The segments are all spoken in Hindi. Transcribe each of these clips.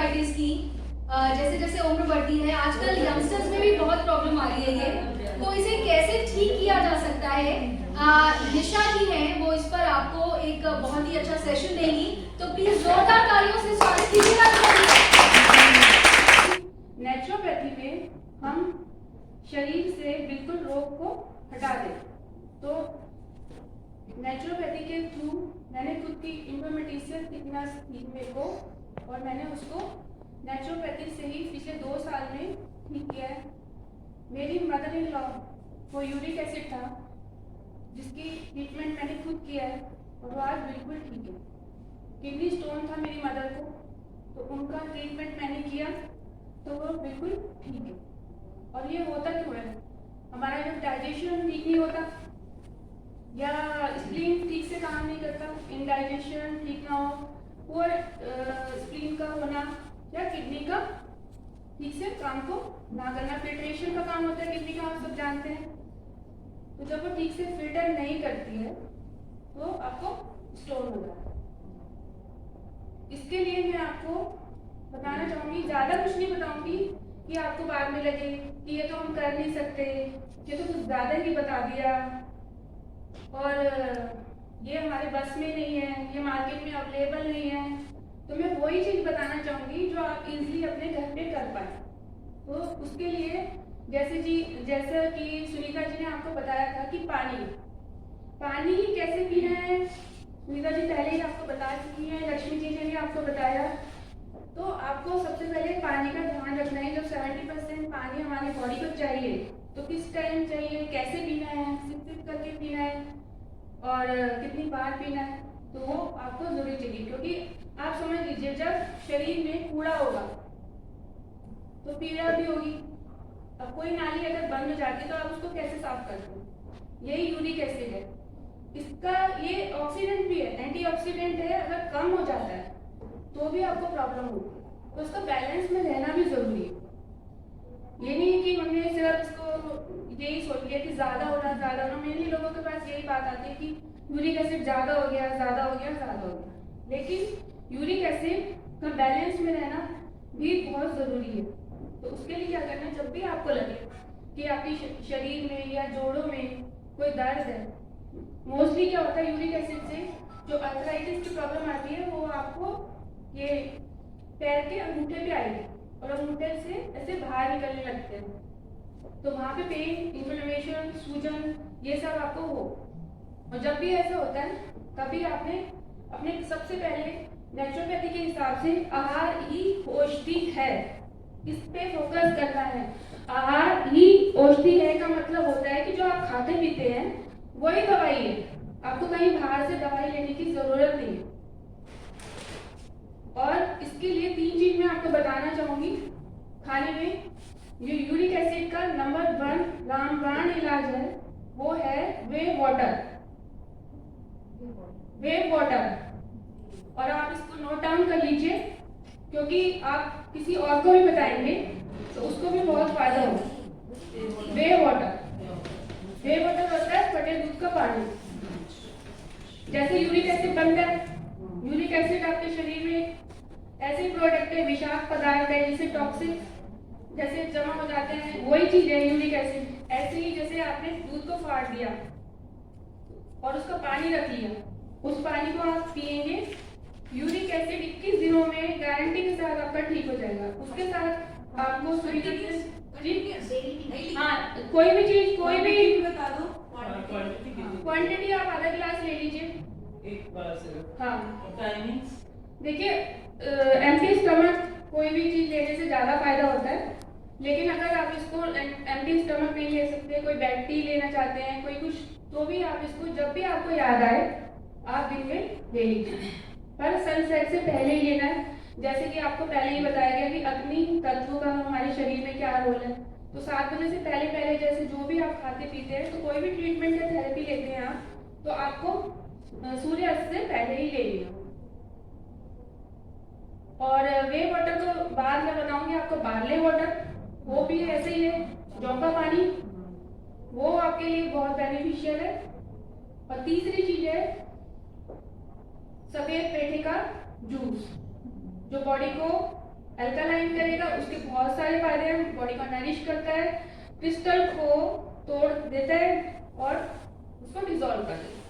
नेफ्राइटिस की जैसे जैसे उम्र बढ़ती है, आजकल यंगस्टर्स में भी बहुत प्रॉब्लम आ रही है ये, तो इसे कैसे ठीक किया जा सकता है? निशा जी हैं, वो इस पर आपको एक बहुत ही अच्छा सेशन देंगी, तो प्लीज जोरदार तालियों से स्वागत कीजिएगा। नेचुरोपैथी में हम शरीर से बिल्कुल रोग को हटा दें। तो नेचुरोपैथी के थ्रू मैंने खुद की इंफर्मेटिशियन थिकनेस थी मेरे को, और मैंने उसको नेचुरोपैथी से ही पिछले 2 साल में ठीक किया है। मेरी मदर इन लॉ को यूरिक एसिड था, जिसकी ट्रीटमेंट मैंने खुद किया है और वो आज बिल्कुल ठीक है। किडनी स्टोन था मेरी मदर को, तो उनका ट्रीटमेंट मैंने किया तो वो बिल्कुल ठीक है। और ये होता क्यों है? हमारा जब डाइजेशन ठीक नहीं होता या स्प्लीन ठीक से काम नहीं करता, इंडाइजेशन ठीक ना हो, पुअर स्प्लीन का होना या किडनी का ठीक से काम को ना करना, फिल्ट्रेशन का काम होता है किडनी का, आप सब जानते हैं। तो जब वो ठीक से फिल्टर नहीं करती है तो आपको स्टोन हो जाता है। इसके लिए मैं आपको बताना चाहूंगी, ज्यादा कुछ नहीं बताऊंगी कि आपको बाद में लगे कि ये तो हम कर नहीं सकते, ये तो कुछ ज्यादा ही बता दिया और ये हमारे बस में नहीं है, ये मार्केट में अवेलेबल नहीं है। तो मैं वही चीज बताना चाहूंगी जो आप इजीली अपने घर पे कर पाए। तो उसके लिए जैसा कि सुनीता जी ने आपको बताया था कि पानी ही कैसे पीना है, सुनीता जी पहले ही आपको बता चुकी हैं, लक्ष्मी जी ने भी आपको बताया। तो आपको सबसे पहले पानी का ध्यान रखना है। जब 70% पानी हमारी बॉडी को चाहिए तो किस टाइम चाहिए, कैसे पीना है, सिप करके पीना है और कितनी बार पीना है, तो वो आपको जरूरी चाहिए। क्योंकि आप समझ लीजिए, जब शरीर में कूड़ा होगा तो पीड़ा भी होगी। अब कोई नाली अगर बंद हो जाती है तो आप उसको कैसे साफ करते हो? यही यूरिक एसिड है। इसका ये ऑक्सीडेंट भी है, एंटीऑक्सीडेंट है। अगर कम हो जाता है तो भी आपको प्रॉब्लम होगी, तो इसका बैलेंस में रहना भी जरूरी है। ये नहीं है कि हमने सिर्फ इसको यही सोच लिया कि ज्यादा होना। मेनली लोगों के पास यही बात आती है कि यूरिक एसिड ज्यादा हो गया। लेकिन यूरिक एसिड का बैलेंस में रहना भी बहुत जरूरी है। तो उसके लिए क्या करना है, जब भी आपको लगे कि आपके शरीर में या जोड़ों में कोई दर्द है, मोस्टली क्या होता है यूरिक एसिड से जो अर्थराइटिस की प्रॉब्लम आती है, वो आपको ये पैर के अंगूठे पे आएगी और अंगूठे से ऐसे बाहर निकलने लगते हैं। तो वहां पे पेन, इन्फ्लेमेशन, सूजन, ये सब आपको हो। और जब भी ऐसा होता है तभी आपने अपने सबसे पहले नेचुरोपैथी के हिसाब से आहार ही औषधि है, इस पे फोकस करना है। आहार ही औषधि है का मतलब होता है कि जो आप खाते पीते हैं वही दवाई है, आपको कहीं बाहर से दवाई लेने की जरूरत नहीं है। और इसके लिए 3 चीज मैं आपको बताना चाहूंगी खाने में। जो यूरिक एसिड का नंबर 1 रामबाण इलाज है वो है वेव वाटर। और आप इसको नोट डाउन कर लीजिए, क्योंकि आप किसी और को भी बताएंगे तो उसको भी बहुत फायदा होगा। वेव वाटर होता है फटे दूध का पानी। जैसे यूरिक एसिड बनता है, यूरिक एसिड आपके शरीर में ऐसे प्रोडक्ट है, विषाक्त पदार्थ है जिसे टॉक्सिक जैसे जमा हो जाते हैं, वही चीज है यूरिक एसिड। ऐसे ही जैसे आपने दूध को फाड़ दिया और उसका पानी रख लिया, उस पानी को आप पिएंगे, यूरिक एसिड 21 दिनों में गारंटी के साथ आपका ठीक हो जाएगा। उसके साथ आपको हाँ, कोई भी चीज, कोई भी बता दो क्वांटिटी, आप आधा गिलास ले लीजिए एक बार से। हाँ, टाइमिंग्स देखिए, एम्प्टी स्टमक कोई भी चीज लेने से ज्यादा फायदा होता है। लेकिन अगर आप इसको एम्प्टी स्टमक नहीं ले सकते, कोई बेड टी लेना चाहते हैं, कोई कुछ, तो भी आप इसको जब भी आपको याद आए आप दिन में ले लीजिए, पर सनसेट से पहले ही लेना है। जैसे कि आपको पहले ही बताया गया कि अग्नि तत्व का हमारे शरीर में क्या रोल है। तो 7 बजे से पहले जैसे जो भी आप खाते पीते हैं, तो कोई भी ट्रीटमेंट या थेरेपी लेते हैं आप, तो आपको सूर्यास्त से पहले ही ले लेना। और वे वाटर तो बाद में बताऊंगी आपको। बार्ले वाटर वो भी ऐसे ही है, जौ का पानी, वो आपके लिए बहुत बेनिफिशियल है। और तीसरी चीज है सफेद पेठे का जूस, जो बॉडी को अल्कालाइन करेगा, उसके बहुत सारे फायदे हैं, बॉडी को नरिश करता है, क्रिस्टल को तोड़ देता है और उसको डिसॉल्व कर देता है।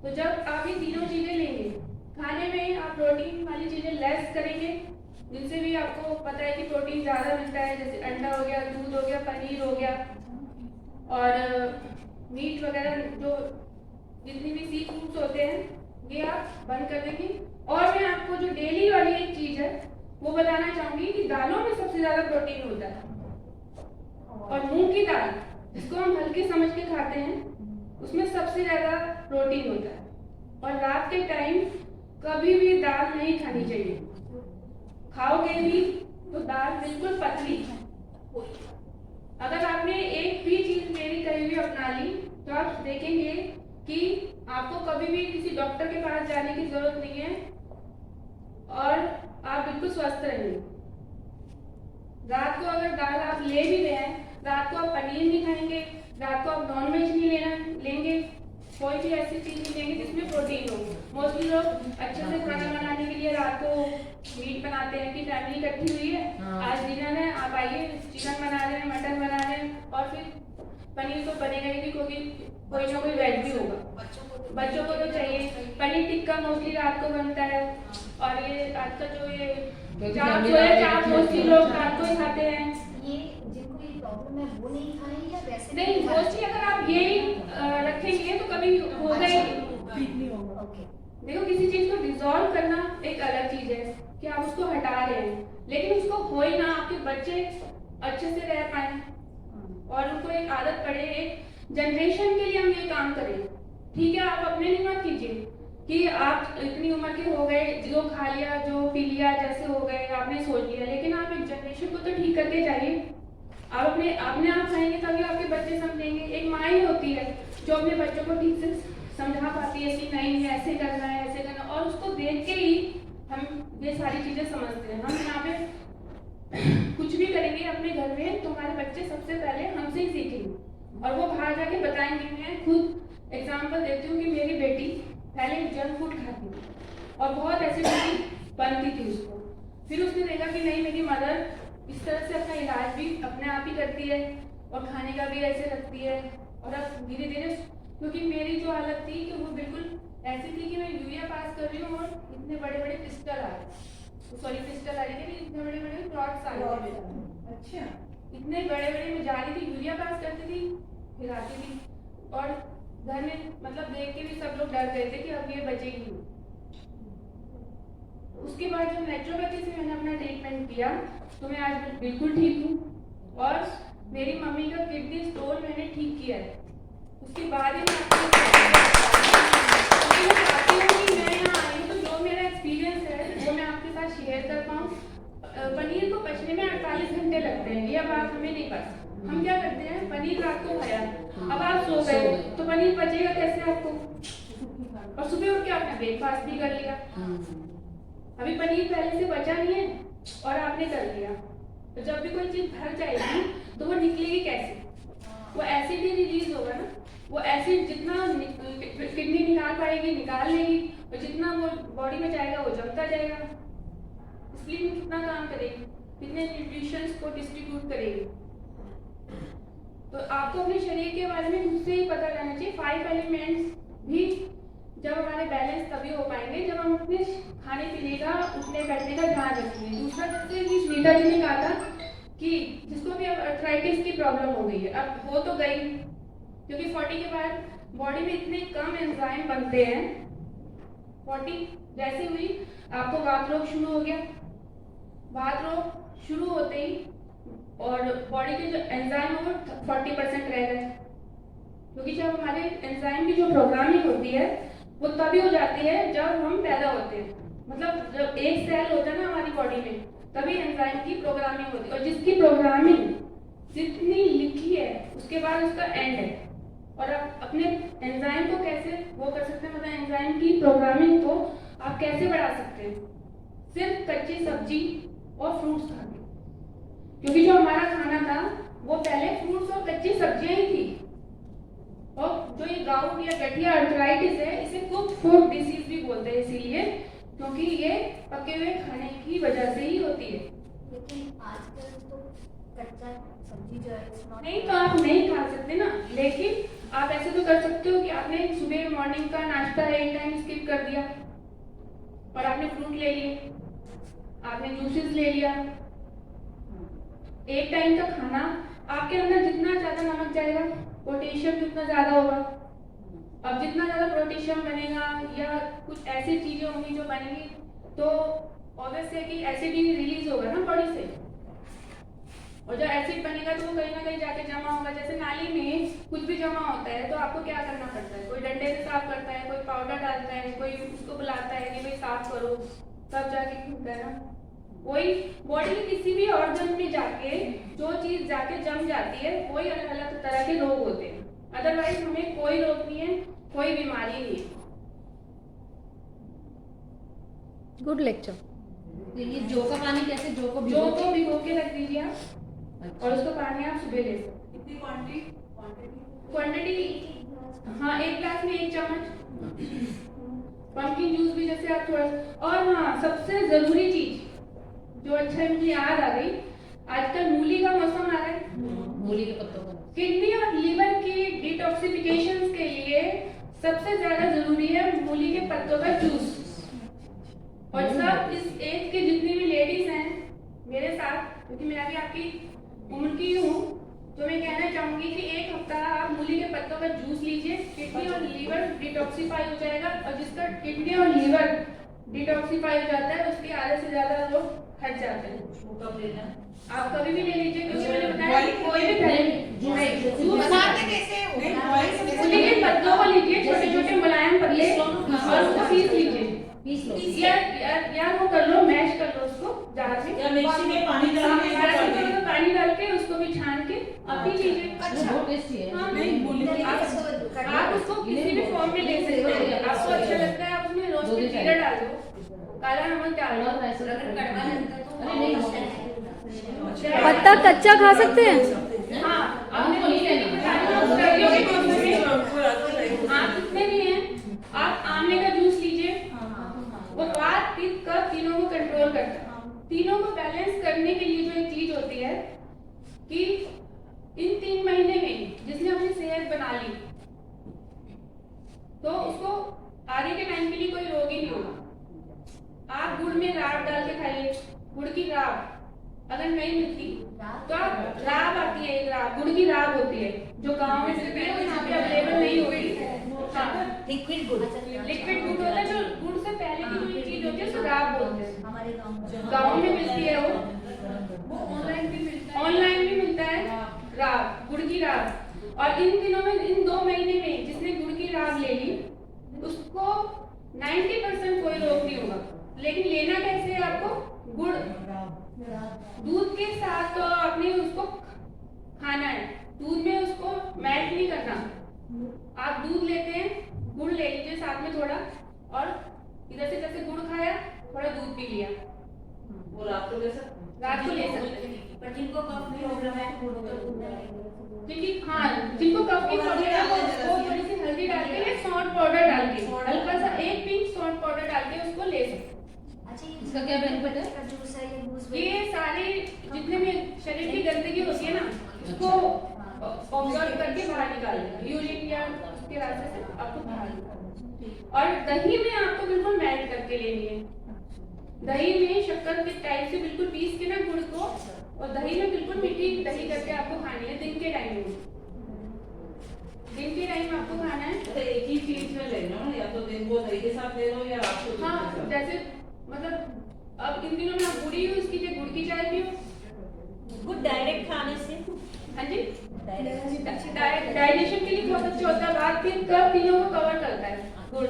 तो जब आप ये तीनों चीजें लेंगे, खाने में आप प्रोटीन वाली चीजें लेस करेंगे, जिनसे भी आपको पता है कि प्रोटीन ज़्यादा मिलता है, जैसे अंडा हो गया, दूध हो गया, पनीर हो गया, और मीट वगैरह जो जितनी भी सी फूड्स होते हैं ये आप बंद कर देंगे। और मैं आपको जो डेली वाली एक चीज़ है वो बताना चाहूँगी कि दालों में सबसे ज़्यादा प्रोटीन होता है, और मूंग की दाल जिसको हम हल्के समझ के खाते हैं उसमें सबसे ज़्यादा प्रोटीन होता है। और रात के टाइम कभी भी दाल नहीं खानी चाहिए, खाओगे भी तो दाल बिल्कुल पतली। अगर आपने एक भी चीज मेरी कही हुई अपना ली तो आप देखेंगे कि आपको कभी भी किसी डॉक्टर के पास जाने की जरूरत नहीं है और आप बिल्कुल स्वस्थ रहेंगे। रात को अगर दाल आप ले भी रहे हैं, रात को आप पनीर नहीं खाएंगे, रात को आप नॉनवेज नहीं लेंगे, कोई भी ऐसी चीज नहीं लेंगे जिसमें प्रोटीन हो। मोस्टली लोग अच्छे से खाना बनाने के लिए रात को मीट बनाते हैं कि फैमिली इकट्ठी हुई है, आज डिनर है, आप आइए चिकन बना रहे हैं, मटन बना रहे हैं, और फिर पनीर तो बनेगा ही क्योंकि कोई ना कोई वेज भी होगा। बच्चों को तो चाहिए पनीर टिक्का, मोस्टली रात को बनता है। और ये आज का जो ये चाप मोस्टली लोग रात को ही खाते हैं। ये जिनको ये प्रॉब्लम है वो नहीं खाएं या वैसे नहीं, मोस्टली अगर आप यही रखेंगे तो कभी होगा ही नहीं। ओके। देखो, किसी चीज को डिसॉल्व करना एक अलग चीज है कि आप उसको हटा रहे हैं, लेकिन उसको हो ही ना आपके बच्चे अच्छे से रह पाए और उनको एक आदत पड़े, एक जनरेशन के लिए हम ये काम करें। ठीक है, आप अपने लिए मत कीजिए कि आप इतनी उम्र के हो गए, जो खा लिया जो पी लिया जैसे हो गए आपने सोच लिया, लेकिन आप एक जनरेशन को तो ठीक करके जाइए। आप अपने आप खाएंगे तभी आपके बच्चे समझेंगे। एक माँ ही होती है जो अपने बच्चों को ठीक से समझा पाती है कि नहीं ऐसे करना है, ऐसे करना, और उसको देख के ही हम ये सारी चीजें समझते हैं। हम यहाँ पे कुछ भी करेंगे अपने घर में तो हमारे बच्चे सबसे पहले हमसे ही सीखेंगे और वो बाहर जाके बताएंगे। मैं खुद एग्जाम्पल देती हूँ कि मेरी बेटी पहले जंक फूड खाती थी और बहुत एसिडिटी बनती थी उसको, फिर उसने देखा कि नहीं, मेरी मदर इस तरह से अपना इलाज भी अपने आप ही करती है और खाने का भी ऐसे रखती है। और अब धीरे धीरे, क्योंकि मेरी जो हालत थी कि वो बिल्कुल ऐसी थी कि मैं यूरिया पास कर रही हूँ और इतने बड़े बड़े क्रिस्टल आ रहे, सॉरी क्रिस्टल आ रही थी, इतने बड़े बड़े क्लॉट्स आ रहे थे। अच्छा, इतने बड़े बड़े मैं जा रही थी, यूरिया पास करती थी, फिर आती थी, और घर में मतलब देख के भी सब लोग डर गए थे कि अब ये बचेगी। उसके बाद जब नेचुरोपैथी से मैंने अपना ट्रीटमेंट किया तो मैं आज बिल्कुल ठीक हूँ और मेरी मम्मी का किडनी स्टोन मैंने ठीक किया है। उसके बाद ही मैं चाहती हूँ कि मैं यहाँ आई हूँ तो जो मेरा एक्सपीरियंस है वो मैं आपके साथ शेयर कर पाऊँ। पनीर को पचने में 48 घंटे लगते हैं, ये बात हमें नहीं पता। हम क्या करते हैं, पनीर रात को खाया, अब आप सो गए तो पनीर पचेगा कैसे आपको, और सुबह उठ के आपने ब्रेकफास्ट भी कर लिया। अभी पनीर पहले से बचा नहीं है और आपने कर लिया, तो जब भी कोई चीज भर जाएगी तो वो निकलेगी कैसे, वो एसिड ही रिलीज होगा ना, वो एसिड जितना किडनी निकाल पाएगी निकाल लेगी और जितना वो बॉडी में जाएगा वो जमता जाएगा। इसलिए वो कितना काम करेगी, कितने न्यूट्रिशंस को डिस्ट्रीब्यूट करेगी। तो आपको अपने शरीर के बारे में खुद से ही पता रहना चाहिए। 5 एलिमेंट्स भी जब हमारे बैलेंस तभी हो पाएंगे जब हम अपने खाने पीने का, उठने बैठने का ध्यान रखेंगे। दूसरा, जैसे कि श्वेता जी ने कहा था कि जिसको भी अब अर्थराइटिस की प्रॉब्लम हो गई है, अब हो तो गई, क्योंकि 40 के बाद बॉडी में इतने कम एंजाइम बनते हैं। 40 जैसे हुई आपको वात रोग शुरू हो गया, वात रोग शुरू होते ही और बॉडी के जो एंजाइम वो 40% रह गए, क्योंकि जब हमारे एंजाइम की जो प्रोग्रामिंग होती है वो तभी हो जाती है जब हम पैदा होते हैं। मतलब जब एक सेल होता है ना हमारी बॉडी में, तभी एंजाइम की प्रोग्रामिंग होती है, और जिसकी प्रोग्रामिंग जितनी लिखी है उसके बाद उसका एंड है। और आप अपने एंजाइम को कैसे वो कर सकते हैं, मतलब एंजाइम की प्रोग्रामिंग को आप कैसे बढ़ा सकते हैं, सिर्फ कच्ची सब्जी और फ्रूट्स खा के, क्योंकि जो हमारा खाना था वो पहले फ्रूट्स और कच्ची सब्जियां ही थी। और जो ये गाउट या गठिया अर्थराइटिस है, इसे कुक फूड डिसीज भी बोलते हैं, इसीलिए क्योंकि ये पके हुए खाने की वजह से ही होती है। लेकिन आजकल तो कच्चा सब्जी जो है it's not- नहीं तो आप नहीं खा सकते ना, लेकिन आप ऐसे तो कर सकते हो कि आपने सुबह मॉर्निंग का नाश्ता एक टाइम स्किप कर दिया और आपने फ्रूट ले लिए, आपने जूसेस ले लिया। एक टाइम का खाना, आपके अंदर जितना ज्यादा नमक जाएगा पोटेशियम जितना ज्यादा होगा। अब जितना ज्यादा पोटेशियम बनेगा या कुछ ऐसी चीजें होंगी जो बनेंगी तो ऑब्वियस है कि एसिड रिलीज होगा ना बॉडी से, और जब एसिड बनेगा तो वो कहीं ना कहीं जाके जमा होगा। जैसे नाली में कुछ भी जमा होता है तो आपको क्या करना पड़ता है, कोई डंडे से साफ करता है, कोई पाउडर डालता है, कोई उसको बुलाता है कि भाई साफ करो, तब जाके खुलता है ना। वही बॉडी के किसी भी ऑर्गन में जाके जो चीज जाके जम जाती है वही अलग अलग तरह के रोग होते हैं। अदरवाइज हमें कोई रोग नहीं है, कोई बीमारी नहीं है। Good lecture. तो ये जौ का पानी कैसे, जौ को जो को भिगो के रख दीजिए आप और उसको पानी आप सुबह ले सकते। कितनी क्वांटिटी हाँ 1 ग्लास में 1 चम्मच। पंपकिन जूस भी जैसे आप थोड़ा। और हाँ सबसे जरूरी चीज जो अच्छा है मुझे याद आ गई, आजकल मूली का मौसम आ रहा है, मूली के पत्तों का किडनी और लीवर की डिटॉक्सिफिकेशन के लिए सबसे ज्यादा जरूरी है मूली के पत्तों का जूस। और सब इस एज के जितनी भी लेडीज हैं मेरे साथ, क्योंकि मैं भी आपकी उम्र की हूँ, तो मैं कहना चाहूंगी कि 1 हफ्ता आप मूली के पत्तों का जूस लीजिए, किडनी और लीवर डिटॉक्सिफाई हो जाएगा। और जिसका किडनी और लीवर डिटॉक्सिफाई हो जाता है उसके आधे से ज्यादा लोग हट जाते हैं। वो कब लेना है? आप कभी भी ले लीजिए, क्योंकि मैंने बताया कि कोई भी बनाते कैसे हो? मूली के पत्तों को लीजिए, छोटे छोटे मुलायम पत्ते, और उसको पीस लीजिए। पीस लो या वो कर लो, मैश कर लो उसको जार में, या मिक्सी में पानी डाल के जार में थोड़ा सा पानी डाल के उसको भी छान के आप पी लीजिए। वो बहुत टेस्टी है। हाँ, नहीं मूली आप उसको किसी भी फॉर्म में ले सकते हैं, आपको अच्छा लगता है आप उसमें रोस्टेड जीरा डाल दो, काला नमक डाल दो। अरे नहीं पत्ता कच्चा खा सकते हैं? हाँ आपने आप कितने भी हैं, आप आमले का जूस लीजिए, वो बात पित्त कफ तीनों को कंट्रोल करता है। तीनों को बैलेंस करने के लिए जो एक चीज होती है कि इन 3 महीने में जिसने अपनी सेहत बना ली तो उसको आगे के टाइम के लिए कोई रोग ही नहीं होगा। आप गुड़ में राब डाल के खाइए, गुड़ की राब अगर नहीं मिलती तो आप राब आती है, एक राब गुड़ की राब होती है जो गांव में मिलती है, यहाँ पे अवेलेबल नहीं होती। हाँ लिक्विड गुड़ लिक्विड गुड़ होता है, जो गुड़ से पहले की जो एक चीज होती है उसको राब बोलते हैं। हमारे गाँव में मिलती है वो ऑनलाइन भी मिलता है राब, गुड़ की राब। और इन दिनों में इन 2 महीने में जिसने गुड़ की राब ले ली उसको 90% कोई रोग नहीं होगा। लेकिन लेना कैसे है आपको, गुड़ दूध के साथ तो आपने उसको खाना है, दूध में उसको मेल्ट नहीं करना। आप दूध लेते हैं, गुड़ ले लीजिए साथ में थोड़ा, और इधर से जैसे गुड़ खाया थोड़ा दूध पी लिया। वो रात को ले सकते रात को ले सकते हैं, पर जिनको कफ प्रॉब्लम है क्योंकि हाँ जिनको कफ की प्रॉब्लम है वो थोड़ी सी हल्दी डाल के या सौंठ पाउडर डाल के, हल्का सा 1 पिंच सौंठ पाउडर डाल के उसको ले सकते हैं। अच्छा इसका क्या बेनिफिट है? इसका जूस है ये जूस ये सारे जितने भी शरीर की गंदगी होती है ना उसको ऑब्जर्व करके बाहर निकाल देगा, यूरिन या उसके रास्ते से आपको बाहर निकालना। और दही में आपको बिल्कुल मेल्ट करके लेनी है, दही में शक्कर के टाइप से बिल्कुल पीस के ना गुड़ को, और दही में बिल्कुल मीठी दही करके आपको खानी है दिन के टाइम में। दिन के टाइम आपको खाना है। तो एक ही चीज में लेना है, या तो दिन को दही के साथ ले लो या रात को दूध के हाँ साथ। जैसे मतलब अब इन दिनों में आप गुड़ी यूज कीजिए, गुड़ की चाय पियो। गुड डायरेक्ट खाने से हाँ जी डाइजेशन के लिए बहुत अच्छा होता है, बात पित्त कफ तीनों को कवर करता है गुड़।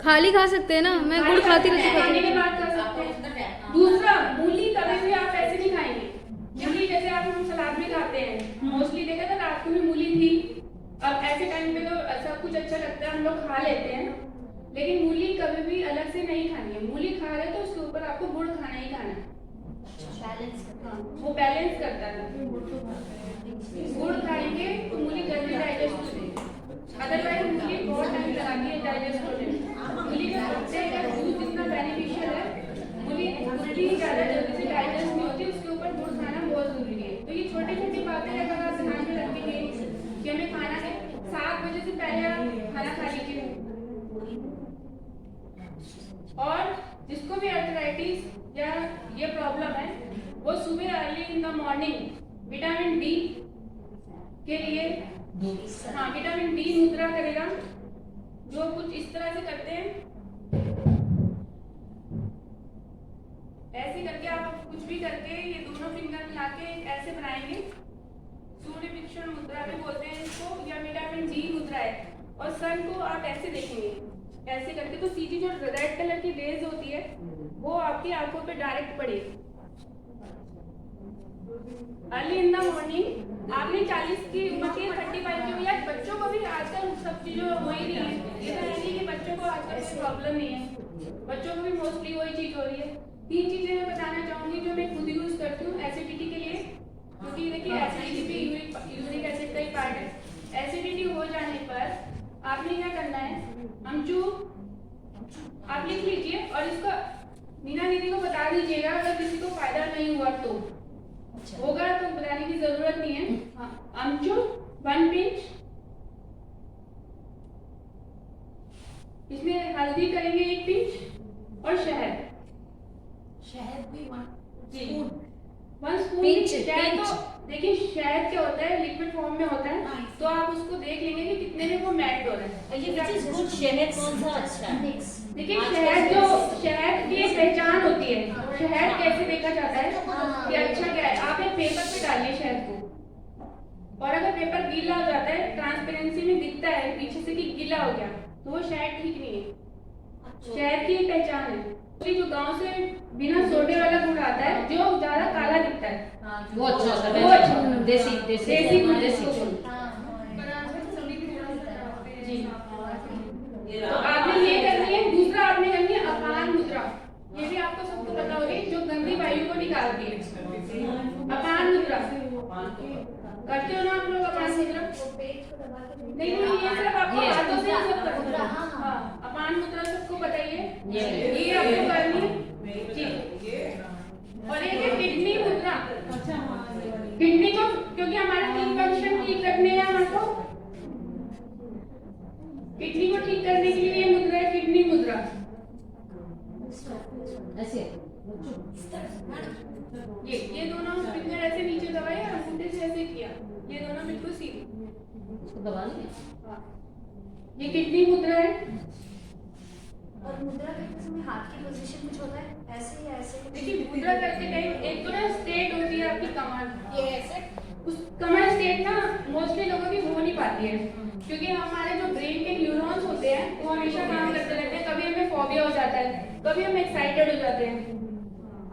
खाली खा सकते हैं ना, मैं गुड़ खाती रहती खाने के हूँ। बाद कर सकते हैं। दूसरा मूली कभी भी आप ऐसे नहीं खाएंगे, मूली जैसे आप हम सलाद में खाते हैं, मोस्टली देखा था रात को भी मूली थी। अब ऐसे टाइम पे तो सब कुछ अच्छा लगता है, हम लोग खा लेते हैं, लेकिन मूली कभी भी अलग से नहीं खानी है। मूली खा रहे तो उसके ऊपर आपको गुड़ खाना ही खाना है। बैलेंस हाँ, वो बैलेंस करता है। गुड़ खाएंगे तो मूली जल्दी डाइजेस्ट हो जाएगी, अदरवाइज मूली बहुत टाइम लगाती है डाइजेस्ट होने में। मूली का पत्ते का जूस जितना बेनिफिशियल और जिसको भी अर्थराइटिस या ये प्रॉब्लम है वो सुबह early in the morning vitamin D के लिए विटामिन डी मुद्रा करेगा, जो कुछ इस तरह से करते हैं। ऐसे करके आप कुछ भी करके ये दोनों फिंगर मिला के ऐसे बनाएंगे। सूर्य वीक्षण मुद्रा भी बोलते हैं इसको, या विटामिन डी मुद्रा है। और सन को आप ऐसे देखेंगे, ऐसे करके तो सीधी जो रेड कलर की रेज होती है वो आपकी आंखों पे डायरेक्ट पड़ेगी। अर्ली इन द मॉर्निंग आपने 40 की उम्र के 35 की, या बच्चों को भी आजकल सब चीजें हो ही रही है। ये तो है नहीं कि बच्चों को आजकल कोई प्रॉब्लम नहीं है, बच्चों को भी मोस्टली वही चीज हो रही है। 3 चीजें मैं बताना चाहूंगी जो मैं खुद यूज करती हूँ एसिडिटी के लिए, क्योंकि देखिए एसिडिटी भी यूरिक एसिड का ही पार्ट है। एसिडिटी हो जाने पर आपने क्या करना है, अमचूर आप लिख लीजिए और इसको मीना दीदी को बता दीजिएगा, अगर किसी को फायदा नहीं हुआ तो। होगा तो बताने की जरूरत नहीं है। अमचूर 1 पिंच, इसमें हल्दी करेंगे 1 पिंच और शहद भी 1 स्पून। देखिए शहद क्या होता है, लिक्विड फॉर्म में होता है, तो आप उसको देख लेंगे कि कितने में वो मेल्ट हो रहा है। शहद कौन सा अच्छा है? देखिए शहद की एक पहचान होती है, शहद कैसे देखा जाता है कि अच्छा क्या है। आप एक पेपर पे डालिए शहद को, और अगर पेपर गीला हो जाता है, ट्रांसपेरेंसी में दिखता है पीछे से कि गीला हो गया, तो वो शहद ठीक नहीं है। शहद की एक पहचान है। जो गांव से बिना सोडे वाला गुड़ आता है, जो ज्यादा काला दिखता है, वो अच्छा होता है, वो अच्छा देसी गुड़ जी। तो आपने ये करनी है। दूसरा आपने करनी है अपान मुद्रा, ये भी आपको सबको पता होगी, जो गंदी वायु को निकालती है। अपान मुद्रा करते हो ना आप लोग? अपान मुद्रा नहीं, ये सिर्फ आपको हाथों से सब करना है। अपान मुद्रा सबको बताइए, ये आपको करनी है जी। और एक है किडनी मुद्रा। किडनी को, क्योंकि हमारे 3 फंक्शन ठीक रखने हैं हमको, किडनी को ठीक करने के लिए ये मुद्रा है किडनी मुद्रा। ऐसे ये दोनों फिंगर ऐसे नीचे दबाए और अंगूठे से ऐसे किया, ये दोनों बिल्कुल सीधे उसको दबा लेंगे। ये किडनी मुद्रा है। और मुद्रा करते समय हाथ की पोजीशन कुछ होता है ऐसे या ऐसे? देखिए मुद्रा करते टाइम एक तो ना स्टेट होती है आपकी कमर, ये ऐसे उस कमर स्टेट ना मोस्टली लोगों की हो नहीं पाती है, क्योंकि हमारे जो ब्रेन के न्यूरॉन्स होते हैं वो हमेशा काम करते रहते हैं। कभी हमें फोबिया हो जाता है, कभी हम एक्साइटेड हो जाते हैं।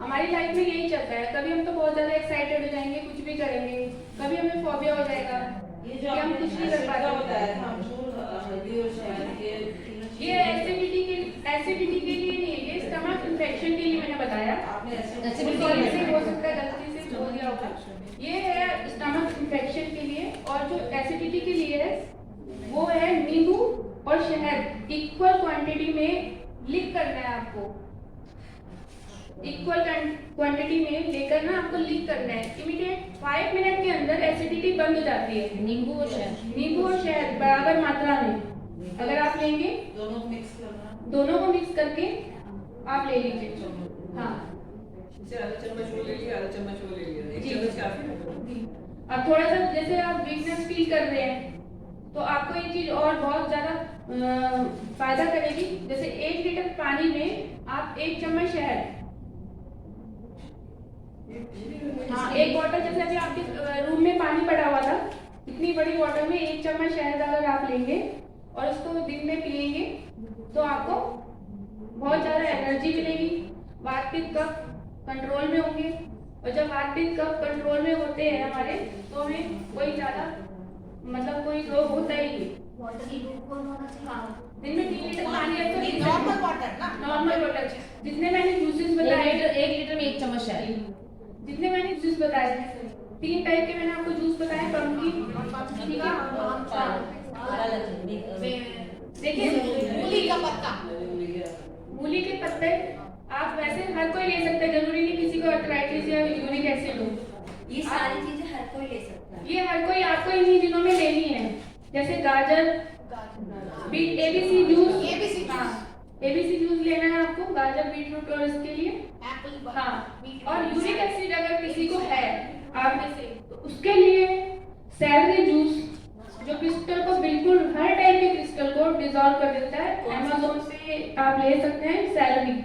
हमारी लाइफ में यही चलता है, कभी हम तो बहुत ज्यादा एक्साइटेड हो जाएंगे, कुछ भी करेंगे, कभी हमें फोबिया हो जाएगा, ये जो हम कुछ नहीं कर पाते। बताया था हल्दी और शहद ये एसिडिटी के लिए नहीं है, ये स्टमक इन्फेक्शन के लिए मैंने बताया। आपने सॉरी से हो सकता है गलती से बोल दिया होगा। ये है स्टमक इन्फेक्शन के लिए, और जो एसिडिटी के लिए है वो है नींबू और शहद इक्वल क्वांटिटी में लिक करना है आपको। इक्वल क्वांटिटी में लेकर ना आपको लिक करना है। इमीडिएट 5 मिनट के अंदर एसिडिटी बंद हो जाती है। नींबू और शहद बराबर मात्रा में अगर आप लेंगे, दोनों को मिक्स करना, दोनों को मिक्स करके आप ले लीजिए। हाँ आधा चम्मच वो ले लिया, आधा चम्मच वो ले लिया, जी। 1 चम्मच काफी है। अब थोड़ा सा जैसे आप वीकनेस फील कर रहे हैं तो आपको एक चीज और बहुत ज्यादा फायदा करेगी। जैसे 1 लीटर पानी में आप 1 चम्मच शहद, हाँ 1 बॉटल, जैसे अभी आपके रूम में पानी पड़ा हुआ था, इतनी बड़ी बॉटल में 1 चम्मच शहद अगर आप लेंगे और उसको दिन में पिएंगे तो आपको बहुत ज्यादा एनर्जी मिलेगी। वात पित्त कफ कंट्रोल में होंगे, और जब वात पित्त कफ कंट्रोल में होते हैं हमारे, तो हमें कोई ज्यादा मतलब कोई रोग होता ही नहीं। वाटर की लूपहोल होना चाहिए। हाँ, दिन में 3 लीटर पानी है तो नॉर्मल वाटर ना, नॉर्मल वाटर। जितने मैंने जूसेस बताए, 1 लीटर में 1 चम्मच शहद, जितने मैंने जूस बताए, 3 टाइप के मैंने आपको जूस बताए, पंपकिन, ठीक है। देखिए मूली का पत्ता, मूली के पत्ते आप वैसे हर कोई ले सकता है, जरूरी नहीं किसी को अर्थराइटिस या यूरिक एसिड हो। ये सारी चीजें हर कोई ले सकता है। ये हर कोई आपको इन्हीं दिनों में लेनी है। जैसे गाजर, बीट, ABC जूस, ABC हाँ, ABC जूस लेना है आपको, गाजर, बीटरूट और इसके लिए एप्पल। हाँ। और यूरिक एसिड अगर किसी को है आप में से, तो उसके लिए सैलरी जूस, जो क्रिस्टल को बिल्कुल हर टाइप के क्रिस्टल को डिसॉल्व कर देता है। अमेज़न से आप ले सकते हैं सैलरी।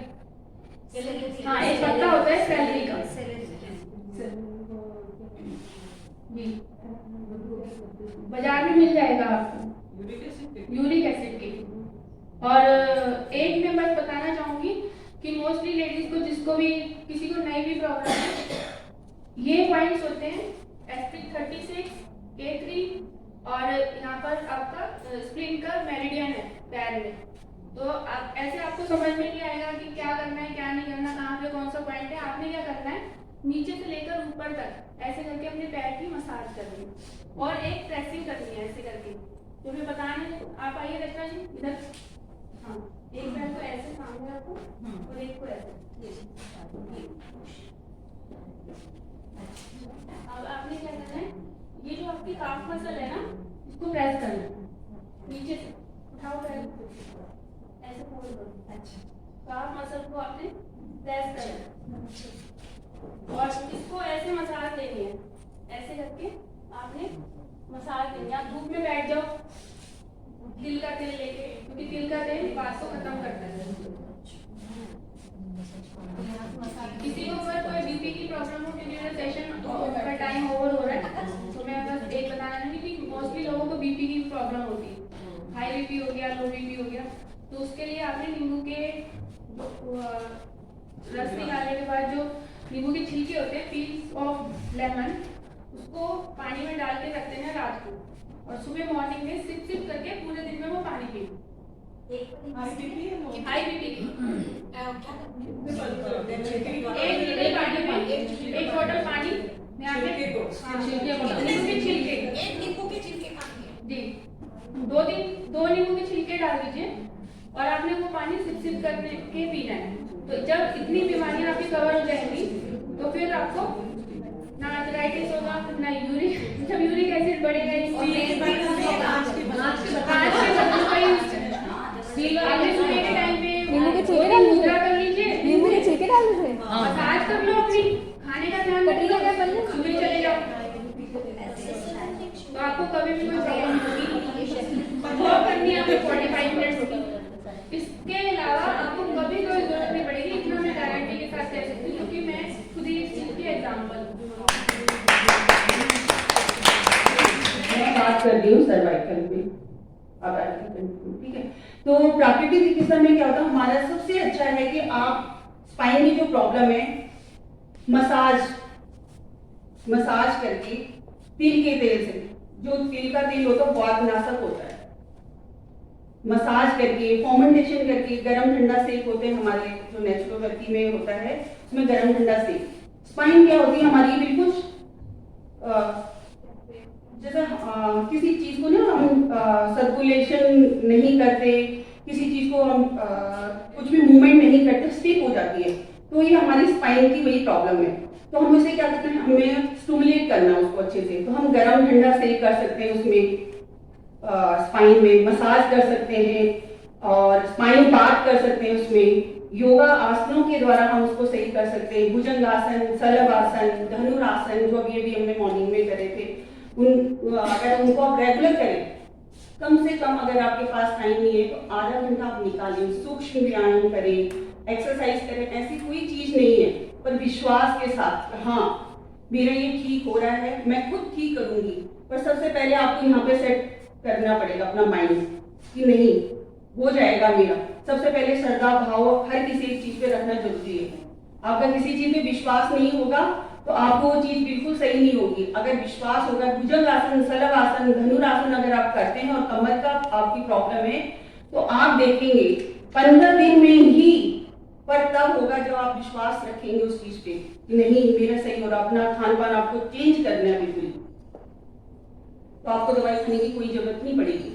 हाँ, एक पत्ता होता है सैलरी का जी, बाजार में मिल जाएगा आपको यूरिक एसिड के। और एक मैं बस बताना चाहूंगी कि मोस्टली लेडीज को, जिसको भी किसी को नई भी प्रॉब्लम है, ये पॉइंट्स होते हैं SP36, K3 और यहाँ पर आपका स्प्लिन का मेरिडियन है पैर में। तो आप ऐसे आपको समझ में नहीं आएगा कि क्या करना है क्या नहीं करना, कहाँ पे कौन सा पॉइंट है। आपने क्या करना है, नीचे से लेकर ऊपर तक ऐसे करके अपने पैर की मसाज करनी है और एक प्रेसिंग करनी है ऐसे करके। जो मैं बताने, आप आइए रचना जी इधर। हाँ, एक पैर को ऐसे सामने रखो और एक को ऐसे। अब आपने क्या करना है, ये जो आपकी काफ मसल है ना, इसको प्रेस करना है नीचे से। उठाओ पैर को ऐसे फोल्ड करो। अच्छा, काफ मसल को आपने प्रेस करना है और इसको ऐसे मसाज देनी है, ऐसे करके आपने मसाज देनी है। आप धूप में बैठ जाओ तिल का तेल लेके, क्योंकि तिल का तेल बात को खत्म करता है। किसी को अगर कोई बीपी की प्रॉब्लम हो, क्योंकि सेशन का टाइम ओवर हो रहा है, तो मैं बस एक बताना चाहूँगी कि मोस्टली लोगों को बीपी की प्रॉब्लम होती है, हाई बीपी हो गया, लो बीपी हो गया। तो उसके लिए आपने नींबू के रस निकालने के बाद जो नींबू के छिलके होते हैं, पील्स ऑफ लेमन, उसको पानी में डाल के रखते हैं रात को, और सुबह मॉर्निंग में सिप सिप करके पूरे दिन में वो पानी पी। हाई बीपी एक पानी में 1 बॉटल पानी में आपने छिलके जी 2 नींबू के छिलके डाल दीजिए और आपने वो पानी सिप सिप करके पीना है। तो जब इतनी बीमारियां आपकी कवर हो जाएंगी, तो फिर आपको ना आर्थराइटिस होगा, ना यूरिक, जब यूरिक एसिड बढ़ेगा, आपने सुबह के टाइम पे मुद्रा कर लीजिए, नींबू के छिलके डाल दीजिए, मसाज कर लो अपनी, खाने का ध्यान रखिए, सुबह चले जाओ, तो आपको कभी भी कोई प्रॉब्लम होगी। वॉक करनी है आपको 45 मिनट्स की। इसके अलावा आपको कभी कोई जरूरत नहीं पड़ेगी, इतना मैं गारंटी के साथ कह सकती हूँ, क्योंकि मैं खुद ही इस चीज की एग्जाम्पल। मैं बात कर रही हूँ सर्वाइकल पे, अब ठीक है। तो प्राकृतिक चिकित्सा में क्या होता है, हमारा सबसे अच्छा है कि आप स्पाइन की जो प्रॉब्लम है, मसाज करके तिल के तेल से, जो तिल का तेल होता है बहुत नाशक होता है, मसाज करके, फॉर्मेंटेशन करके, गरम ठंडा सेक होते हैं हमारे जो नेचुरोपैथी में होता है, उसमें गरम ठंडा सेक। स्पाइन क्या होती है हमारी, बिल्कुल जैसे किसी चीज को ना हम सर्कुलेशन नहीं करते, किसी चीज को हम कुछ भी मूवमेंट नहीं करते, स्टिक हो जाती है, तो ये हमारी स्पाइन की वही प्रॉब्लम है। तो हम उसे क्या करते हैं, हमें स्टिमुलेट करना उसको अच्छे से, तो हम गरम ठंडा सेक कर सकते हैं उसमें, स्पाइन में मसाज कर सकते हैं और स्पाइन बात कर सकते हैं उसमें। योगा आसनों के द्वारा हम उसको सही कर सकते हैं, भुजंगासन, शलभासन, धनुरासन, जो अभी हमने मॉर्निंग में करे थे, अगर उनको आप रेगुलर करें, कम से कम अगर आपके पास टाइम नहीं है तो आधा घंटा आप निकालें, सूक्ष्म व्यायाम करें, एक्सरसाइज करें, ऐसी कोई चीज नहीं है, पर विश्वास के साथ, हाँ मेरा ये ठीक हो रहा है, मैं खुद ठीक करूंगी। पर सबसे पहले आपको यहाँ पे सेट करना पड़ेगा अपना माइंड कि नहीं हो जाएगा मेरा। सबसे पहले श्रद्धा भाव हर किसी एक चीज पे रखना जरूरी है। आपका किसी चीज पे विश्वास नहीं होगा तो आपको वो चीज बिल्कुल सही नहीं होगी। अगर विश्वास होगा, भुजंगासन, शलभासन, धनुरासन अगर आप करते हैं और कमर का आपकी प्रॉब्लम है, तो आप देखेंगे 15 दिन में ही, पर तब होगा जब आप विश्वास रखेंगे उस चीज पे कि नहीं मेरा सही हो रहा। अपना खान पान आपको चेंज करना है बिल्कुल, तो आपको दवाई खाने की कोई जरूरत नहीं पड़ेगी।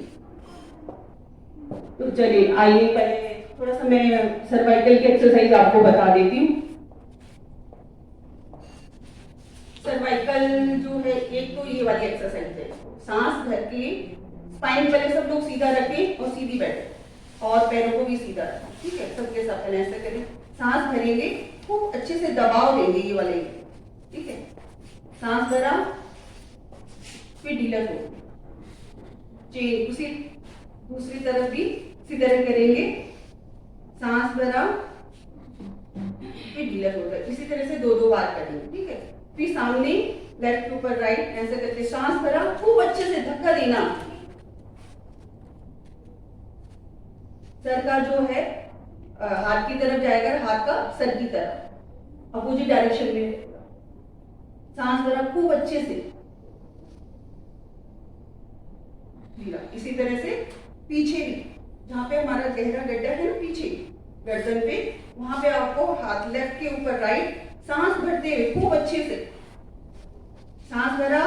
तो चलिए आइए, पहले थोड़ा सा मैं सर्वाइकल की एक्सरसाइज आपको बता देती हूँ। सर्वाइकल जो है, एक तो ये वाली एक्सरसाइज है, सांस भर के, स्पाइन पहले सब लोग सीधा रखें और सीधी बैठे, और पैरों को भी सीधा रखें, ठीक है। सबके साथ पहले ऐसा करें, सांस भरेंगे, खूब अच्छे से दबाव देंगे ये वाले, ठीक है। सांस भरा, फिर ढीला छोड़, चेन उसी दूसरी तरफ भी इसी तरह करेंगे, सांस भरा फिर ढीला छोड़, इसी तरह से 2-2 बार करेंगे, ठीक है। फिर सामने लेफ्ट के ऊपर राइट ऐसे करके सांस भरा, खूब अच्छे से धक्का देना, सर का जो है हाथ की तरफ जाएगा, हाथ का सर की तरफ अपोजिट डायरेक्शन में। सांस भरा खूब अच्छे से, इसी तरह से पीछे भी, जहां पे हमारा गहरा गड्ढा है ना पीछे गर्दन पे, वहां पे आपको हाथ लेफ्ट के ऊपर राइट, सांस भरते हुए खूब अच्छे से सांस भरा,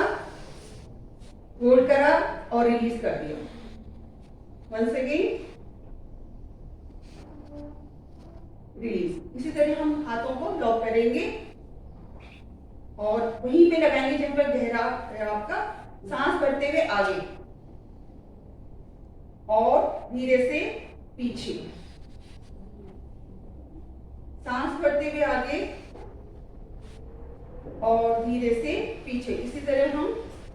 होल्ड करा और रिलीज कर दिया। Once again release. इसी तरह हम हाथों को लॉक करेंगे और वहीं पे लगाएंगे जहां पर गहरा है आपका। सांस भरते हुए आगे और धीरे से पीछे, सांस भरते हुए आगे और धीरे से पीछे। इसी तरह हम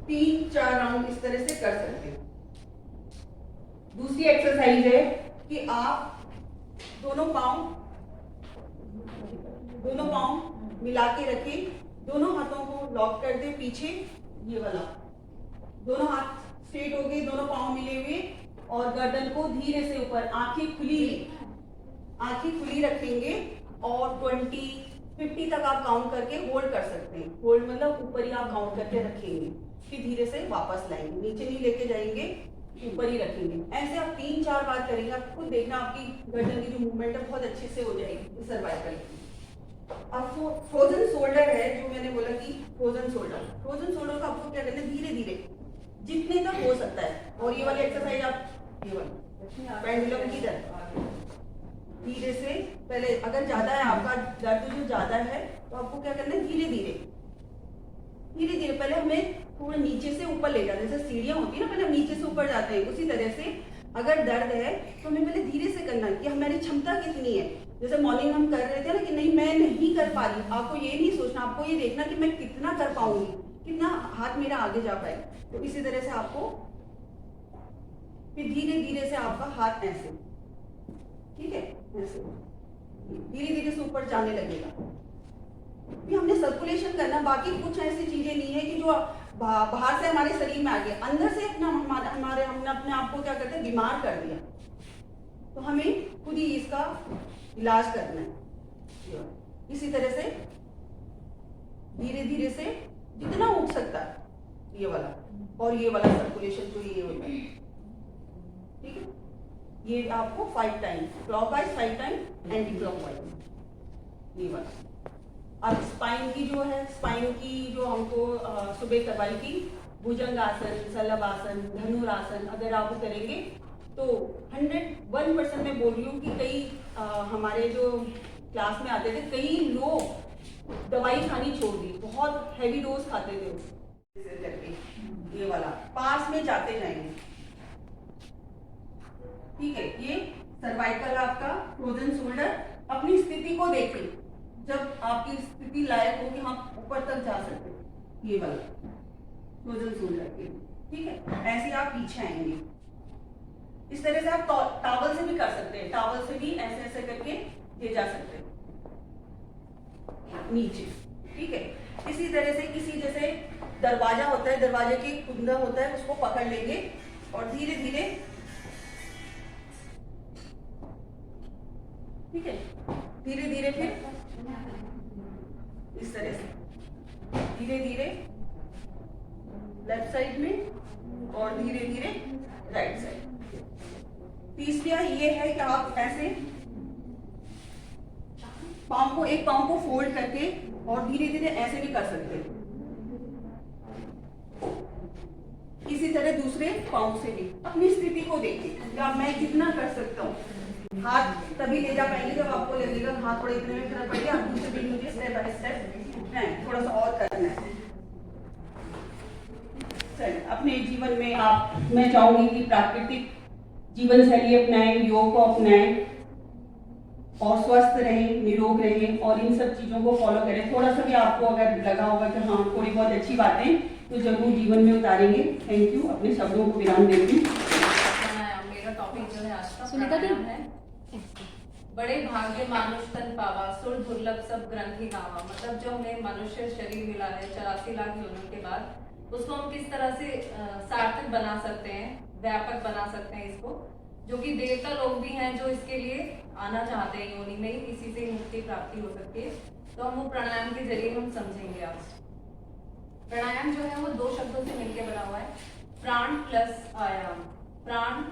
3-4 राउंड इस तरह से कर सकते हैं। दूसरी एक्सरसाइज है कि आप दोनों पाँव मिला के रखें, दोनों हाथों को लॉक कर दे पीछे, ये वाला, दोनों हाथ स्ट्रेट हो गए, दोनों पाँव मिले हुए और गर्दन को धीरे से ऊपर, आंखें खुली रखेंगे और 20-50 तक आप काउंट करके होल्ड कर सकते हैं। होल्ड मतलब ऊपर ही आप काउंट करके रखेंगे, फिर धीरे से वापस लाएंगे, नीचे नहीं लेके जाएंगे, ऊपर ही रखेंगे। ऐसे आप 3-4 बार करेंगे, आप खुद देखना आपकी गर्दन की जो मूवमेंट है बहुत अच्छे से हो जाएगी सर्वाइकल। अब फ्रोजन शोल्डर है, जो मैंने बोला कि फ्रोजन शोल्डर का आपको क्या करना है, धीरे धीरे जितने तक हो सकता है। और ये वाली एक्सरसाइज आप ये वाली पेंडुलम की तरह धीरे से, पहले अगर ज्यादा है आपका दर्द जो ज्यादा है तो आपको क्या करना है, धीरे धीरे पहले हमें थोड़ा नीचे से ऊपर ले जाना है, जैसे सीढ़ियां होती है ना, पहले हम नीचे से ऊपर जाते हैं, उसी तरह से अगर दर्द है तो हमें पहले धीरे से करना है कि हमारी क्षमता कितनी है। जैसे मॉर्निंग हम कर रहे थे ना कि नहीं मैं नहीं कर पा रही, आपको ये नहीं सोचना, आपको ये देखना कि मैं कितना कर पाऊंगी, कितना हाथ मेरा आगे जा पाए। तो इसी तरह से आपको फिर धीरे धीरे से आपका हाथ ऐसे, ठीक है, ऐसे धीरे धीरे से ऊपर जाने लगेगा। ये हमने सर्कुलेशन करना, बाकी कुछ ऐसी चीजें नहीं है कि जो बाहर से हमारे शरीर में आ गया, अंदर से हमने अपने आप को क्या करते हैं, बीमार कर दिया। तो हमें खुद ही इसका इलाज करना है। इसी तरह से धीरे धीरे से जितना उठ सकता है ये वाला, और ये वाला सर्कुलेशन जो ये होता है, ठीक है। ये आपको 5 time clockwise, 5 time anti clockwise, ये वाला। अब स्पाइन की जो है, स्पाइन की जो हमको सुबह करवाई थी, भुजंग आसन, शलभ आसन, धनुरासन, अगर आप करेंगे तो 101% मैं बोल रही हूँ कि कई हमारे जो क्लास में आते थे, कई लोग दवाई खानी छोड़ दी, बहुत हैवी डोज खाते थे। ये वाला पास में जाते जाएंगे, ठीक है। ये सर्वाइकल आपका फ्रोजन शोल्डर। अपनी स्थिति को देखें, जब आपकी स्थिति लायक हो कि हम ऊपर तक जा सकते, ये वाला फ्रोजन शोल्डर के, ठीक है। ऐसे आप पीछे आएंगे, इस तरह से आप टॉवल से भी कर सकते हैं, टॉवल से भी ऐसे ऐसे करके ये जा सकते हैं नीचे, ठीक है। इसी तरह से किसी जैसे दरवाजा होता है, दरवाजे की कुंदा होता है, उसको पकड़ लेंगे और धीरे धीरे, ठीक है, धीरे धीरे फिर इस तरह से धीरे धीरे लेफ्ट साइड में और धीरे धीरे राइट साइड। तीसरा ये है कि आप ऐसे पाँव को, एक पाँव को फोल्ड करके और धीरे धीरे ऐसे भी कर सकते हैं। इसी तरह दूसरे पाँव से भी अपनी स्थिति को देखें कि अब मैं कितना कर सकता हूँ। हाथ तभी ले जा पाएंगे जब आपको लगेगा हाथ थोड़ा इतने में फर्क पड़ेगा, आप दूसरे भी मुझे स्टेप बाय स्टेप नहीं, थोड़ा सा और करना है। चलिए, अपने जीवन में आप, मैं चाहूंगी कि प्राकृतिक जीवन शैली अपनाएं, योग को अपनाएं और स्वस्थ रहें, निरोग रहें और इन सब चीज़ों को फॉलो करें। थोड़ा सा भी आपको अगर लगा होगा कि हाँ थोड़ी बहुत अच्छी बातें तो जरूर जीवन में उतारेंगे। Thank you. अपने शब्दों को विराम देती हूँ। मेरा टॉपिक जो है आज का सुनीता दी? प्राणायाम है। बड़े भाग्य मानुष तन पावा, सुर दुर्लभ सब ग्रंथि गावा। मतलब जो हमें मनुष्य शरीर मिला है 84 लाख योनियों के बाद, उसको हम किस तरह से सार्थक बना सकते हैं, व्यापक बना सकते हैं इसको, जो कि देवता लोग भी हैं जो इसके लिए आना चाहते हैं योनि में, इसी से मुक्ति प्राप्ति हो सकती है। तो हम वो प्राणायाम के जरिए हम समझेंगे आज। प्राणायाम जो है वो दो शब्दों से मिलकर बना हुआ है, प्राण प्लस आयाम। प्राण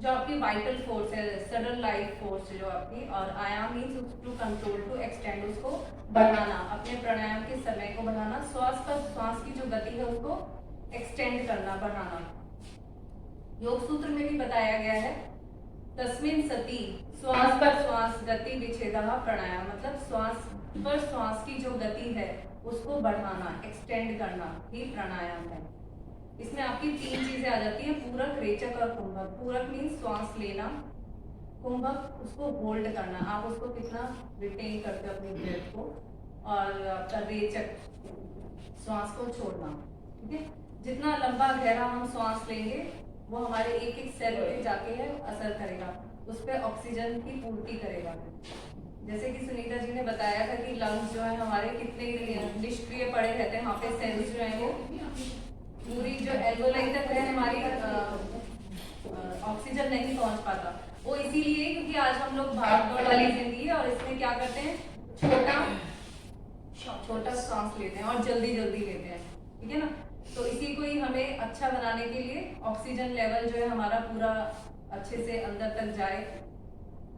जो आपकी वाइटल फोर्स है, सडन लाइफ फोर्स जो आपकी, और आयाम means to control, to extend, उसको बढ़ाना, अपने प्राणायाम के समय को बढ़ाना, श्वास पर श्वास की जो गति है उसको एक्सटेंड करना, बढ़ाना। योग सूत्र में भी बताया गया है, तस्मिन् सति श्वास पर श्वास गति विच्छेदः प्राणायाम। मतलब श्वास पर श्वास की जो गति है उसको बढ़ाना, एक्सटेंड करना ही प्राणायाम है। इसमें आपकी 3 चीजें आ जाती हैं, पूरक, रेचक और कुंभक। पूरक मीन्स श्वास लेना, कुंभक उसको होल्ड करना, आप उसको कितना रिटेन करते हो अपनी ब्रेथ को, और आपका रेचक श्वास को छोड़ना। ठीक है, जितना लंबा गहरा हम श्वास लेंगे वो हमारे एक एक सेल पे जाके है असर करेगा, उस पर ऑक्सीजन की पूर्ति करेगा। जैसे कि सुनीता जी ने बताया था कि लंग्स जो है हमारे कितने निष्क्रिय पड़े रहते हैं, वहाँ पे सेल्स जो है वो पूरी जो एल्वोलाई तक है हमारी ऑक्सीजन नहीं पहुंच पाता। वो इसीलिए क्योंकि आज हम लोग भाग दौड़ वाली जिंदगी है और इसमें क्या करते हैं, छोटा सांस लेते हैं और जल्दी जल्दी लेते हैं। ठीक है ना, तो इसी को ही हमें अच्छा बनाने के लिए ऑक्सीजन लेवल जो है हमारा पूरा अच्छे से अंदर तक जाए,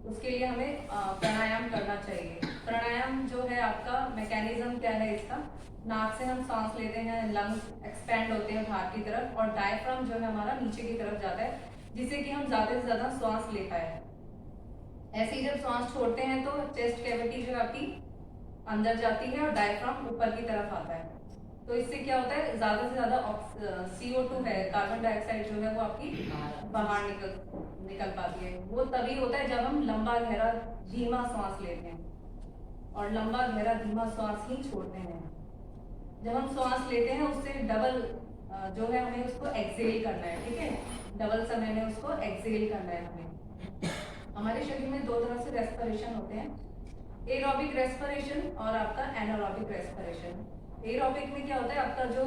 उसके लिए हमें प्राणायाम करना चाहिए। प्राणायाम जो है आपका मैकेनिज्म क्या है इसका, नाक से हम सांस लेते हैं, लंग्स एक्सपेंड होते हैं बाहर की तरफ, और डायफ्राम जो है हमारा नीचे की तरफ जाता है, जिससे कि हम ज्यादा से ज्यादा श्वास ले पाए। ऐसे ही जब श्वास छोड़ते हैं तो चेस्ट कैविटी जो है आपकी अंदर जाती है और डायफ्राम ऊपर की तरफ आता है। तो इससे क्या होता है, ज्यादा से ज्यादा CO2 है, कार्बन डाइऑक्साइड जो है वो आपकी बाहर निकल पाती है। वो तभी होता है जब हम लंबा गहरा धीमा सांस लेते हैं, और लंबा गहरा धीमा श्वास ही छोड़ते हैं। जब हम श्वास लेते हैं उससे डबल जो है हमें उसको एक्सेल करना है। ठीक है, डबल समय में उसको एक्सेल करना है हमें। हमारे शरीर में 2 तरह से रेस्पिरेशन होते हैं, एरोबिक रेस्पिरेशन और आपका एनारोबिक रेस्पिरेशन। एरोबिक में क्या होता है, आपका जो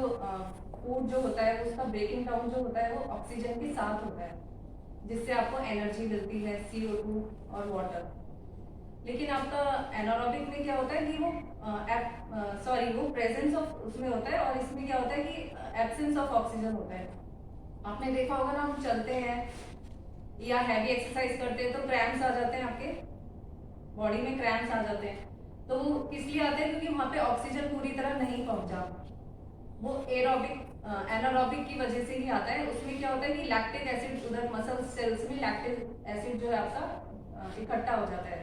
फूड जो होता है उसका ब्रेकिंग डाउन जो होता है वो ऑक्सीजन के साथ होता है, जिससे आपको एनर्जी मिलती है, CO2 और वाटर। लेकिन आपका एनारोबिक में क्या होता है कि वो प्रेजेंस ऑफ उसमें होता है, और इसमें क्या होता है कि एब्सेंस ऑफ ऑक्सीजन होता है। आपने देखा होगा ना, हम चलते हैं या हैवी एक्सरसाइज करते हैं तो क्रैम्प्स आ जाते हैं, आपके बॉडी में क्रैम्प्स आ जाते हैं। तो वो किस लिए आते हैं, क्योंकि वहाँ पे ऑक्सीजन पूरी तरह नहीं पहुंचा। वो एनारोबिक की वजह से ही आता है। उसमें क्या होता है कि लैक्टिक एसिड उधर मसल सेल्स में लैक्टिक एसिड जो है आपका इकट्ठा हो जाता है।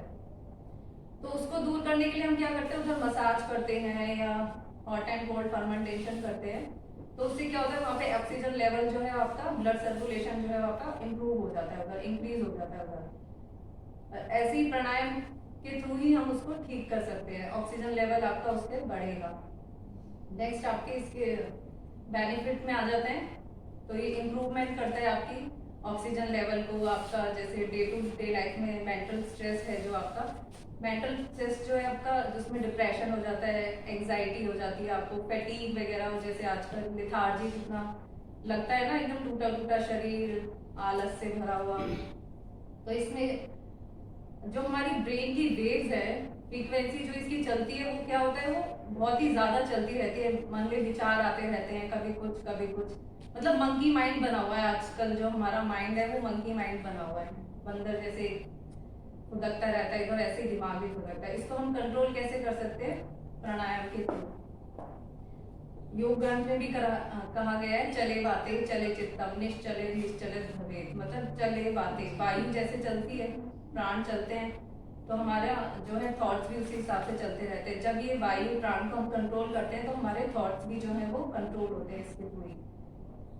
तो उसको दूर करने के लिए हम क्या करते हैं, उधर मसाज करते हैं या हॉट एंड कोल्ड फर्मेंटेशन करते हैं। तो उससे क्या होता है, वहाँ पे ऑक्सीजन लेवल जो है आपका, ब्लड सर्कुलेशन जो है आपका इम्प्रूव हो जाता है, उधर इंक्रीज हो जाता है उधर। ऐसे ही प्राणायाम के थ्रू ही हम उसको ठीक कर सकते हैं, ऑक्सीजन लेवल आपका उससे बढ़ेगा। नेक्स्ट आपके इसके बेनिफिट में आ जाते हैं। तो ये इम्प्रूवमेंट करता है आपकी ऑक्सीजन लेवल को। आपका जैसे डे टू डे लाइफ में मेंटल स्ट्रेस है, जो आपका मेंटल स्ट्रेस जो है आपका, जिसमें डिप्रेशन हो जाता है, एंग्जाइटी हो जाती है, आपको फैटीग वगैरह, जैसे आजकल लेथार्जी कितना लगता है ना, एकदम टूटा टूटा शरीर, आलस से भरा हुआ। तो इसमें जो हमारी ब्रेन की वेव्स है, फ्रीक्वेंसी जो इसकी चलती है, वो क्या होता है, वो बहुत ही ज्यादा चलती रहती है। मन में विचार आते रहते हैं, कभी कुछ कभी कुछ, मतलब मंकी माइंड बना हुआ है आजकल। जो हमारा माइंड है वो मंकी माइंड बना हुआ है, बंदर जैसे फुदकता रहता है इधर, ऐसे दिमाग भी फुदकता है। इसको हम कंट्रोल कैसे कर सकते हैं, प्राणायाम के थ्रू। योग ग्रंथ में भी कहा गया है, चले बातें चले चित्तम निश्चले निश्चले भवेत्। मतलब चले बातें, वायु जैसे चलती है, प्राण चलते हैं, तो हमारा जो है थॉट्स भी उसी हिसाब से चलते रहते हैं। जब ये वायु प्राण को हम कंट्रोल करते हैं तो हमारे थॉट्स भी जो है वो कंट्रोल होते हैं इसके थ्रू ही।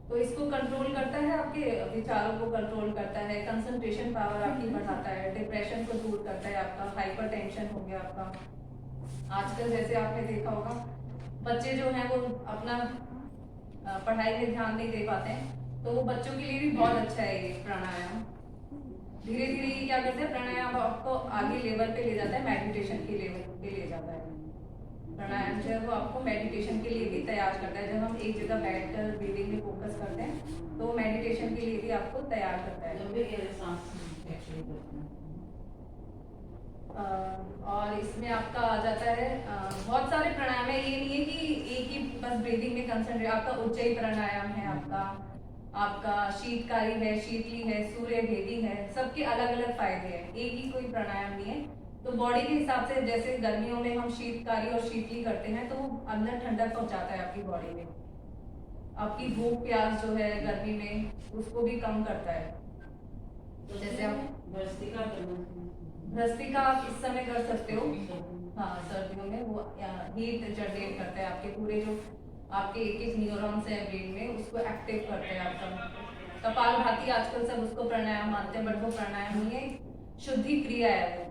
तो इसको कंट्रोल करता है, आपके विचारों को कंट्रोल करता है, कंसंट्रेशन पावर आपकी बढ़ाता है, डिप्रेशन को दूर करता है, आपका हाइपर टेंशन हो गया आपका। आजकल जैसे आपने देखा होगा बच्चे जो हैं वो अपना पढ़ाई में ध्यान नहीं दे पाते हैं, तो वो बच्चों के लिए भी बहुत अच्छा है ये प्राणायाम। धीरे धीरे ये क्या करते हैं, प्राणायाम आपको आगे लेवल पे ले जाता है, मेडिटेशन के लेवल पे ले जाता है। प्राणायाम जो है वो आपको मेडिटेशन के लिए भी तैयार करता है। जब हम एक जगह बैठकर ब्रीदिंग में फोकस करते हैं तो मेडिटेशन के लिए भी आपको तैयार करता है। जब भी ये सांस एक्चुअली करते हैं। और इसमें आपका आ जाता है बहुत सारे प्राणायाम है, ये नहीं है कि एक ही बस ब्रीदिंग में कंसंट्रेट। आपका उज्जयी प्राणायाम है, आपका शीतकारी है, शीतली है, सूर्य भेदी है, सबके अलग अलग फायदे हैं, एक ही कोई प्राणायाम नहीं है। तो बॉडी के हिसाब से जैसे गर्मियों में हम शीतकारी और शीतली करते हैं तो वो अंदर ठंडक पहुंचाता है आपकी बॉडी में, आपकी भूख प्यास जो है गर्मी में उसको भी कम करता है। तो जैसे आप भस्त्रिका आप इस समय कर सकते हो, हाँ सर्दियों में वो हीट जनरेट करता है, आपके पूरे जो आपके एक एक न्यूरॉन्स है ब्रेन में उसको एक्टिव करते हैं आपका। कपालभाति आजकल सब उसको प्राणायाम मानते हैं, बट वो प्राणायाम नहीं है, शुद्धि क्रिया है वो,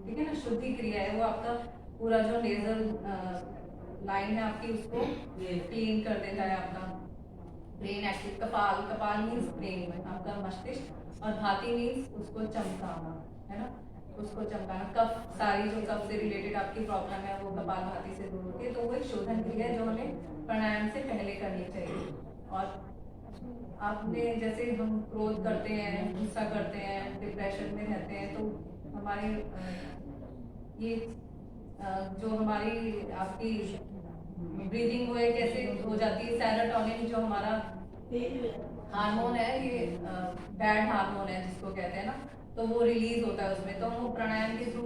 ठीक है ना, शुद्धि क्रिया है वो। आपका पूरा जो नेजल लाइन है आपकी उसको क्लीन कर देता है, आपका ब्रेन एक्टिव। कपाल मीन्स ब्रेन में आपका मस्तिष्क, और भाती मीन्स उसको चमकाना, है ना, उसको चमकाना। कफ, सारी जो कफ से रिलेटेड आपकी प्रॉब्लम है वो कपाल भाती से दूर होती है। तो वो एक शोधन क्रिया है जो हमें प्राणायाम से पहले करनी चाहिए। और आपने जैसे हम क्रोध करते हैं, गुस्सा करते हैं, डिप्रेशन में रहते हैं, तो हमारे ये जो हमारी आपकी ब्रीदिंग वो है कैसे हो जाती है, सेरोटोनिन जो हमारा हार्मोन है, ये बैड हार्मोन है जिसको कहते हैं ना, तो वो रिलीज होता है उसमें। तो हम प्राणायाम के थ्रू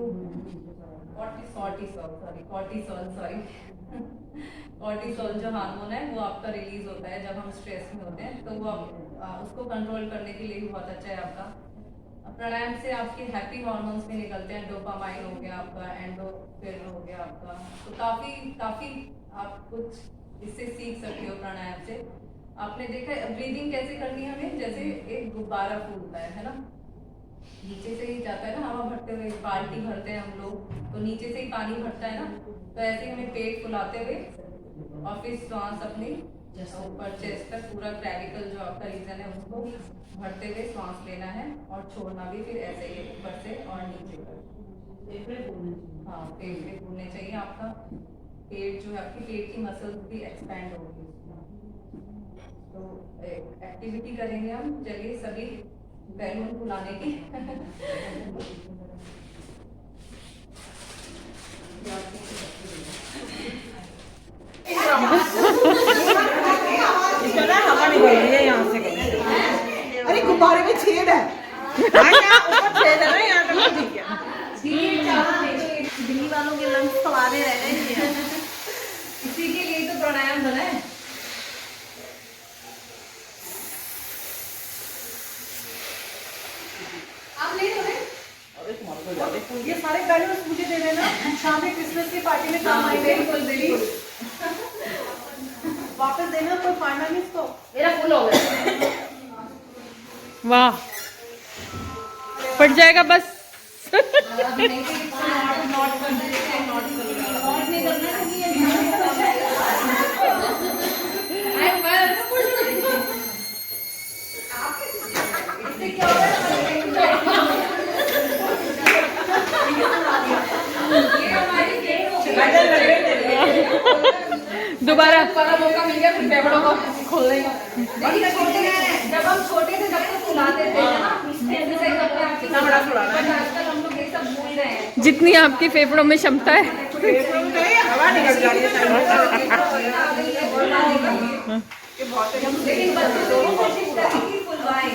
कॉर्टिसोल जो हार्मोन है वो आपका रिलीज होता है जब हम स्ट्रेस में होते हैं, तो वो आप उसको कंट्रोल करने के लिए भी बहुत अच्छा है आपका। प्राणायाम से आपके हैप्पी हार्मोन्स भी निकलते हैं, डोपामाइन हो गया आपका, एंडोर्फिन हो गया आपका। तो काफी आप कुछ इससे सीख सकते हो प्राणायाम से। आपने देखा है ब्रीदिंग कैसे करनी है हमें, जैसे एक गुब्बारा फूलता है ना, नीचे से ही जाता है ना हवा भरते हुए, बाल्टी भरते हैं हम लोग तो नीचे से ही पानी भरता है ना, तो ऐसे ही हमें पेट फुलाते हुए और फिर श्वास अपनी ऊपर चेस्ट तक पूरा क्लैविकल जो आपका रीजन है उसको भरते हुए श्वास लेना है और छोड़ना भी फिर ऐसे ही ऊपर से और नीचे तक। हाँ, पेट फूलने चाहिए आपका। पेट जो है आपकी पेट की मसल्स भी एक्सपैंड होगी। तो एक्टिविटी करेंगे हम, चलिए सभी बैलून फुलाने की। इसको ना हवा निकल रही है यहाँ से। अरे गुब्बारे में छेद है, ऊपर छेद है ना, यहाँ तक ठीक है। दिल्ली वालों के लंग्स फवारे रह रहे हैं, इसी के लिए तो प्राणायाम बना है। आप ले लो। ये सारे बैलून्स मुझे दे देना, शाम में क्रिसमस की पार्टी में काम आएंगे। बिल्कुल वापस देना, कोई फाड़ना नहीं इसको। मेरा फुल हो गया। वाह, फट जाएगा बस। दोबारा मौका मिल गया फिर फेफड़ों को खोलने का। लेकिन छोटे हैं, जब हम छोटे थे तब तो फुलाते थे ना, एक्सरसाइज करते हैं। कितना बड़ा फुलाना है। आजकल हम लोग ये सब भूल रहे हैं। जितनी आपकी फेफड़ों में क्षमता है। हवा निकल जा रही है। लेकिन बच्चे दोनों कोशिश करें कि फुलवाएं।